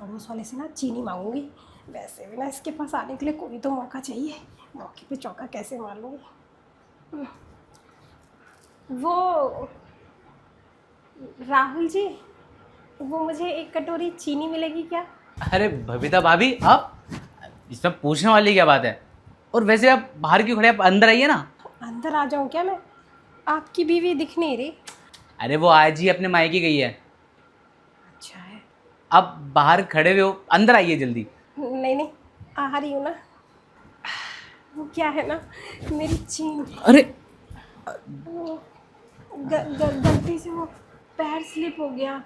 पड़ोस वाले से ना चीनी मांगूंगी। वैसे भी ना इसके पास आने के लिए कोई तो मौका चाहिए। मौके पे चौका कैसे मार लूँगी। वो राहुल जी, वो मुझे एक कटोरी चीनी मिलेगी क्या? अरे बबीता भाभी, आप इसमें पूछने वाली क्या बात है। और वैसे आप बाहर क्यों खड़े, आप अंदर आइए ना। अंदर आ जाऊँ क्या मैं? आपकी बीवी दिख नहीं रही। अरे वो आज ही अपने मायके गई है। अच्छा है। आप बाहर खड़े हुए हो, अंदर आइए जल्दी। नहीं नहीं, आ रही हूँ ना। वो क्या है ना, मेरी चीनी अरे वो गलती से वो पैर स्लिप हो गया।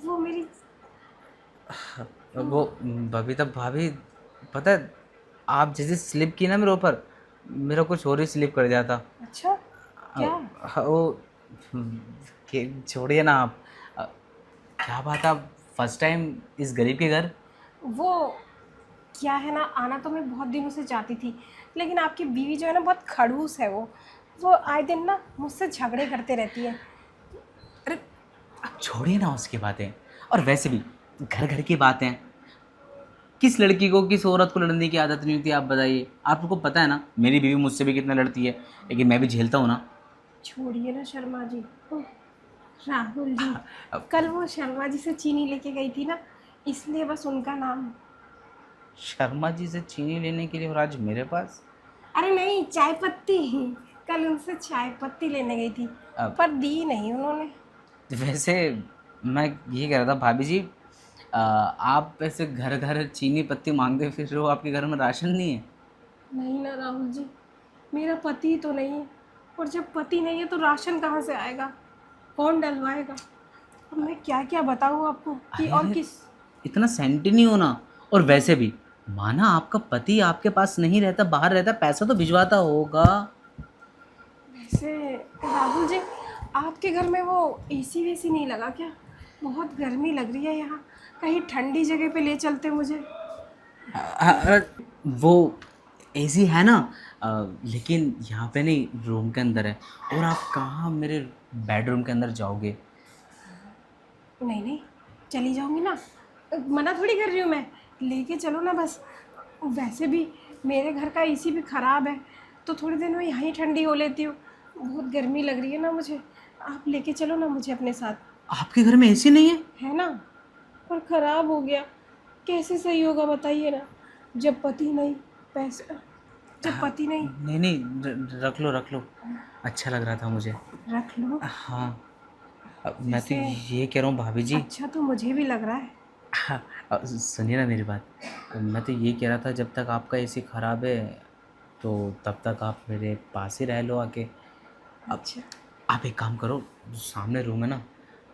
वो मेरी वो बबीता भाभी, पता है आप जैसे स्लिप की ना मेरे ऊपर, मेरा कुछ और ही स्लिप कर जाता। अच्छा क्या? वो छोड़िए ना आप। क्या बात, आप फर्स्ट टाइम इस गरीब के घर। वो क्या है ना, आना तो मैं बहुत दिनों से चाहती थी, लेकिन आपकी बीवी जो है ना बहुत खड़ूस है। वो आए दिन ना मुझसे झगड़े करते रहती है। अरे आप छोड़िए ना उसकी बातें। और वैसे भी घर घर की बातें, किस लड़की को, किस औरत को लड़ने की आदत नहीं होती, आप बताइए। आपको पता है ना मेरी बीवी मुझसे भी कितना लड़ती है, लेकिन मैं भी झेलता हूँ ना। छोड़िए ना शर्मा जी। ओह, राहुल जी, अब कल वो शर्मा जी से चीनी लेके गई थी ना, इसलिए बस उनका नाम। शर्मा जी से चीनी लेने के लिए और आज मेरे पास। अरे नहीं, चाय पत्ती। कल उनसे चाय पत्ती लेने गई थी, अब पर दी नहीं उन्होंने। वैसे मैं ये कह रहा था भाभी जी, आप ऐसे घर घर चीनी पत्ती मांगते फिर रहे हो, आपके घर में राशन नहीं है। नहीं ना राहुल जी, मेरा पति तो नहीं है, और जब पति नहीं है तो राशन कहाँ से आएगा? कौन डलवाएगा? अब मैं क्या क्या बताऊँ आपको कि अरे और अरे, किस। इतना सेंटी नहीं होना। और वैसे भी माना आपका पति आपके पास नहीं रहता, बाहर रहता, पैसा तो भिजवाता होगा। वैसे राहुल जी, आपके घर में वो एसी वेसी नहीं लगा क्या? बहुत गर्मी लग रही है यहाँ। कहीं ठंडी जगह पे ले चलते मुझे। वो एसी है ना, लेकिन यहाँ पे नहीं, रूम के अंदर है। और आप कहाँ मेरे बेडरूम के अंदर जाओगे। नहीं नहीं, चली जाऊंगी ना। मना थोड़ी कर रही हूँ मैं। लेके चलो ना बस। वैसे भी मेरे घर का एसी भी ख़राब है, तो थोड़ी देर में यहीं ठंडी हो लेती हूँ। बहुत गर्मी लग रही है ना मुझे। आप लेके चलो ना मुझे अपने साथ। आपके घर में एसी नहीं है? है ना, पर ख़राब हो गया। कैसे सही होगा बताइए ना। जब पति नहीं, पैसे, जब हाँ, पति नहीं। नहीं नहीं, रख लो रख लो। अच्छा लग रहा था मुझे। रख लो। हाँ, मैं तो वैसे ये कह रहा हूँ भाभी जी। अच्छा तो मुझे भी लग रहा है। हाँ, सुनिए ना मेरी बात। मैं तो ये कह रहा था, जब तक आपका एसी ख़राब है तो तब तक आप मेरे पास ही रह लो आके। अब अच्छा। आप एक काम करो, जो सामने रूम है ना,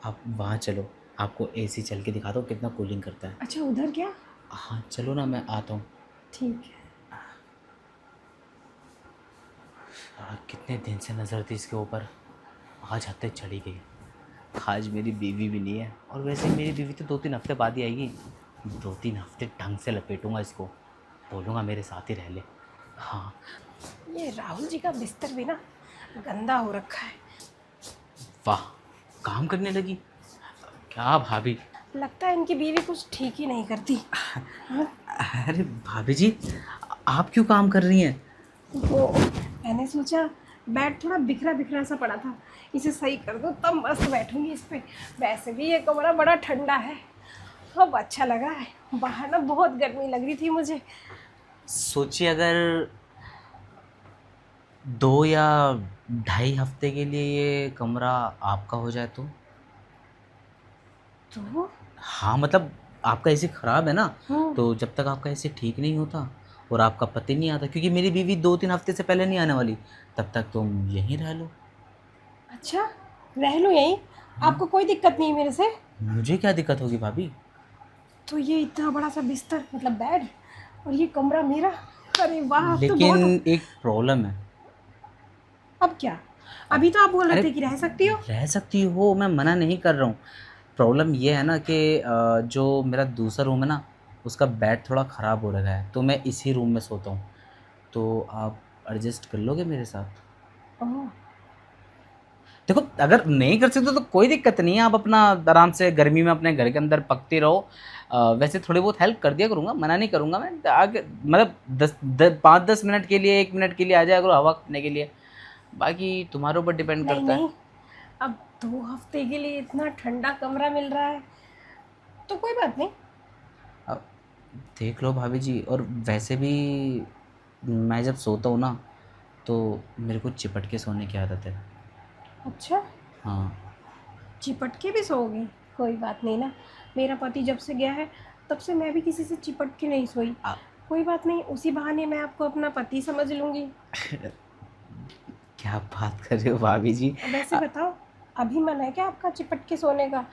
आप वहाँ चलो। आपको एसी चल के दिखाता हूँ कितना कूलिंग करता है। अच्छा उधर क्या? हाँ चलो ना, मैं आता हूँ। ठीक है। कितने दिन से नज़र थी इसके ऊपर, आज हद तक चढ़ी गई। आज मेरी बीवी भी नहीं है, और वैसे मेरी बीवी तो 2-3 हफ्ते बाद ही आएगी। 2-3 हफ्ते ढंग से लपेटूंगा इसको, बोलूँगा मेरे साथ ही रह ले। हाँ। ये राहुल जी का बिस्तर भी ना गंदा हो रखा है। वाह, काम करने लगी क्या भाभी। लगता है इनकी बीवी कुछ ठीक ही नहीं करती। हाँ? अरे भाभी जी, आप क्यों काम कर रही हैं। वो मैंने सोचा बेड थोड़ा बिखरा बिखरा सा पड़ा था, इसे सही कर दो तब मस्त बैठूंगी इस पे। वैसे भी ये कमरा बड़ा ठंडा है, अब अच्छा लगा है। बाहर ना बहुत गर्मी लग रही थी मुझे। सोचिए अगर 2 या 2.5 हफ्ते के लिए ये कमरा आपका हो जाए तो। तो हाँ मतलब, आपका एसी ख़राब है ना, हम्म। तो जब तक आपका एसी ठीक नहीं होता और आपका पति नहीं आता, क्योंकि मेरी बीवी 2-3 हफ्ते से पहले नहीं आने वाली, तब तक तुम यहीं रह लो। अच्छा, रह लूँ यहीं? हाँ, आपको कोई दिक्कत नहीं है मेरे से? मुझे क्या दिक्कत होगी भाभी। तो ये इतना बड़ा सा बिस्तर मतलब बेड, और ये कमरा मेरा। अरे वाह, अब तो लेकिन बहुत। एक प्रॉब्लम है। अब क्या? अब अभी तो आप बोल रहे अरे, थे कि रह सकती हो। रह सकती हो, मैं मना नहीं कर रहा हूँ। प्रॉब्लम ये है ना कि जो मेरा दूसरा रूम है ना, उसका बेड थोड़ा ख़राब हो रखा है, तो मैं इसी रूम में सोता हूँ। तो आप एडजस्ट कर लोगे मेरे साथ। ओह। देखो, अगर नहीं कर सकते तो कोई दिक्कत नहीं है, आप अपना आराम से गर्मी में अपने घर के अंदर पकती रहो। वैसे थोड़ी बहुत हेल्प कर दिया करूँगा, मना नहीं करूँगा मैं। आगे मतलब 5-10 मिनट के लिए, 1 मिनट के लिए आ जाया करो हवा खाने के लिए। बाकी तुम्हारे ऊपर डिपेंड नहीं करता है। नहीं, अब 2 हफ्ते के लिए इतना ठंडा कमरा मिल रहा है तो कोई बात नहीं। अब देख लो भाभी जी, और वैसे भी मैं जब सोता हूँ ना तो मेरे को चिपट के सोने की आदत है। अच्छा, हाँ। चिपट के भी सोओगे? कोई बात नहीं ना, मेरा पति जब से गया है तब से मैं भी किसी से चिपट के नहीं सोई। आ, कोई बात नहीं, उसी बहाने मैं आपको अपना पति समझ लूँगी। क्या बात कर रहे हो भाभी जी? वैसे बताओ, अभी मन है क्या आपका चिपट के सोने का?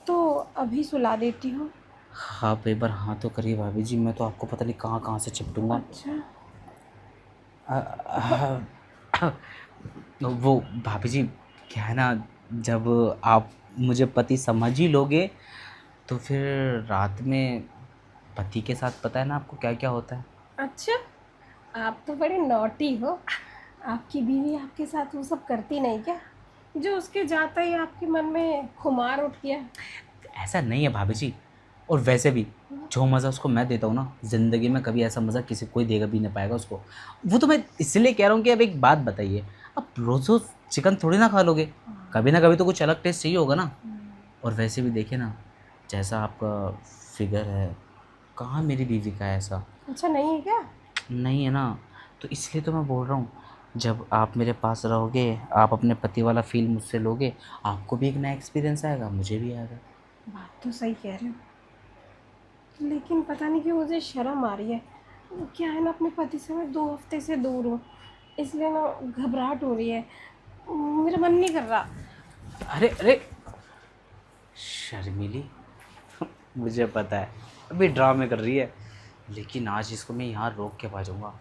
तो अभी सुला देती हूँ। आप एक बार हाँ तो करिए भाभी जी, मैं तो आपको पता नहीं कहाँ कहाँ से चिपटूंगा। अच्छा, वो भाभी जी, क्या है ना, जब आप मुझे पति समझ ही लोगे तो फिर रात में पति के साथ पता है ना आपको क्या क्या होता है। अच्छा, आप तो बड़े नॉटी हो। आपकी बीवी आपके साथ वो सब करती नहीं क्या, जो उसके जाता ही आपके मन में खुमार उठ गया? ऐसा नहीं है भाभी जी, और वैसे भी जो मज़ा उसको मैं देता हूँ ना, ज़िंदगी में कभी ऐसा मज़ा किसी कोई देगा भी नहीं पाएगा उसको। वो तो मैं इसलिए कह रहा हूँ कि अब एक बात बताइए, अब रोज़ रोज़ चिकन थोड़ी ना खा लोगे, कभी ना कभी तो कुछ अलग टेस्ट चाहिए होगा ना। और वैसे भी देखिए ना, जैसा आपका फिगर है, कहाँ मेरी बीवी का है ऐसा। अच्छा, नहीं है क्या? नहीं है ना, तो इसलिए तो मैं बोल रहा हूँ, जब आप मेरे पास रहोगे, आप अपने पति वाला फील मुझसे लोगे, आपको भी एक नया एक्सपीरियंस आएगा, मुझे भी आएगा। बात तो सही कह रहे हो, लेकिन पता नहीं क्यों मुझे शर्म आ रही है। वो क्या है ना, अपने पति से मैं 2 हफ्ते से दूर हूँ, इसलिए ना घबराहट हो रही है। मेरा मन नहीं कर रहा। अरे अरे शर्मीली, मुझे पता है अभी ड्रामे कर रही है, लेकिन आज इसको मैं यहाँ रोक के भाजूंगा,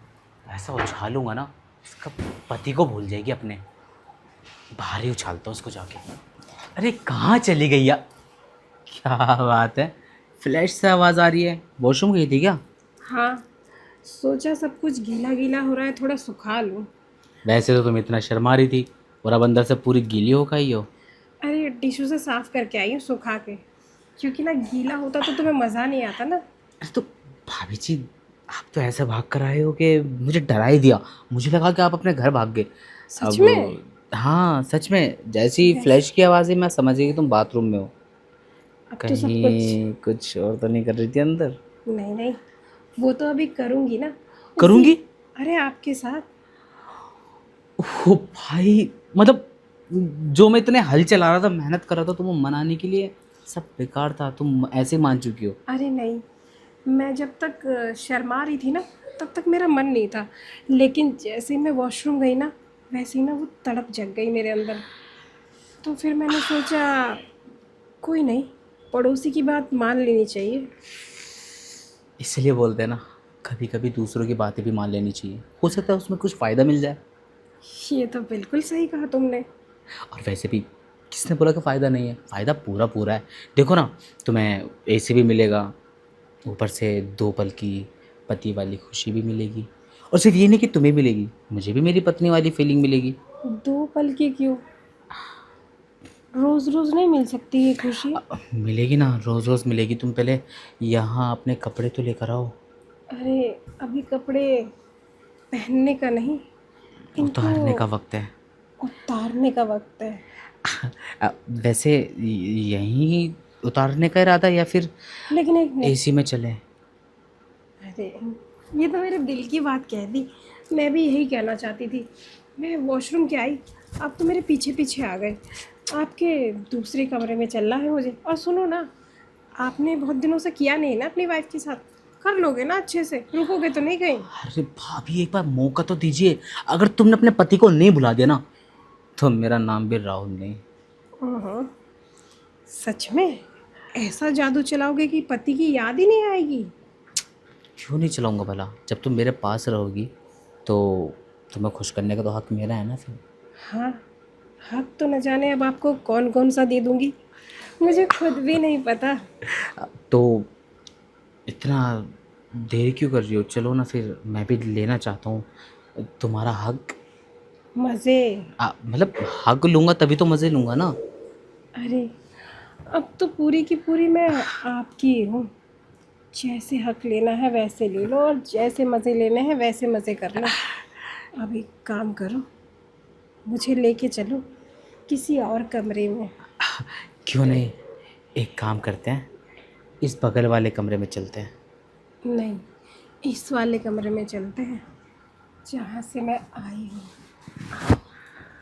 ऐसा उछालूंगा ना, इसका पति को भूल जाएगी अपने। बाहर ही उछालता हूँ उसको जाके। अरे कहाँ चली गई या? क्या बात है, फ्लैश से आवाज़ आ रही है, वॉशरूम गई थी क्या? हाँ, सोचा सब कुछ गीला गीला हो रहा है, थोड़ा सुखा लूँ। वैसे तो तुम इतना शर्मा रही थी, और अब अंदर से पूरी गीली हो गई हो। अरे टिश्यू से साफ करके आई हूँ सुखा के, क्योंकि ना गीला होता तो तुम्हें मज़ा नहीं आता ना। अरे तो भाभी जी, आप तो ऐसे भाग कर आए हो कि मुझे डरा ही दिया, मुझे लगा कि आप अपने घर भाग गए। सच अब में? हाँ सच में, जैसी वैसे फ्लैश की आवाज़ ही मैं समझ गई कि तुम बाथरूम में हो। अब तो सब कुछ। कहीं कुछ और तो नहीं कर रही थी अंदर? नहीं नहीं, वो तो अभी करूँगी ना, उसी। करूँगी? अरे आपके साथ। ओ भाई, मतलब जो मैं इतने हल चला रहा था, मेहनत कर रहा था तुम्हें मनाने के लिए, सब बेकार था, तुम ऐसे मान चुकी हो। अरे नहीं, मैं जब तक शर्मा रही थी ना, तब तक मेरा मन नहीं था, लेकिन जैसे ही मैं वॉशरूम गई ना, वैसे ही ना वो तड़प जग गई मेरे अंदर। तो फिर मैंने सोचा कोई नहीं, पड़ोसी की बात मान लेनी चाहिए। इसलिए बोलते हैं ना, कभी कभी दूसरों की बातें भी मान लेनी चाहिए, हो सकता है उसमें कुछ फ़ायदा मिल जाए। ये तो बिल्कुल सही कहा तुमने। और वैसे भी किसने बोला कि फ़ायदा नहीं है, फ़ायदा पूरा पूरा है। देखो ना, तुम्हें एसी भी मिलेगा, ऊपर से 2 पल की पति वाली खुशी भी मिलेगी, और सिर्फ ये नहीं कि तुम्हें मिलेगी, मुझे भी मेरी पत्नी वाली फीलिंग मिलेगी। 2 पल की क्यों, रोज़ रोज़ नहीं मिल सकती ये खुशी? मिलेगी ना, रोज़ रोज़ मिलेगी। तुम पहले यहाँ अपने कपड़े तो लेकर आओ। अरे अभी कपड़े पहनने का नहीं, इनको उतारने का वक्त है। उतारने का वक्त है। वैसे यहीं उतारने का इरादा, या फिर लेकिन एक मिनट, एसी में चले? अरे ये तो मेरे दिल की बात कह दी, मैं भी यही कहना चाहती थी। मैं वॉशरूम के आई, आप तो मेरे पीछे पीछे आ गए, आपके दूसरे कमरे में चलना है मुझे। और सुनो ना, आपने बहुत दिनों से किया नहीं ना अपनी वाइफ के साथ, कर लोगे ना अच्छे से, रुकोगे तो नहीं कहीं? अरे भाभी, एक बार मौका तो दीजिए, अगर तुमने अपने पति को नहीं बुला दिया ना, तो मेरा नाम भी राहुल नहीं। हाँ, सच में ऐसा जादू चलाओगे कि पति की याद ही नहीं आएगी? क्यों नहीं चलाऊंगा भला, जब तुम मेरे पास रहोगी तो तुम्हें खुश करने का तो हक मेरा है ना फिर। हाँ, हक तो न जाने अब आपको कौन कौन सा दे दूंगी, मुझे खुद भी नहीं पता। तो इतना देर क्यों कर रही हो, चलो ना फिर, मैं भी लेना चाहता हूँ तुम्हारा हक। मज़े? मतलब हक लूँगा तभी तो मज़े लूँगा ना। अरे अब तो पूरी की पूरी मैं आपकी हूँ। जैसे हक लेना है वैसे ले लो, और जैसे मज़े लेने हैं वैसे मज़े कर लो। अब एक काम करो, मुझे लेके चलो किसी और कमरे में। क्यों नहीं, एक काम करते हैं, इस बगल वाले कमरे में चलते हैं। नहीं, इस वाले कमरे में चलते हैं जहाँ से मैं आई हूँ।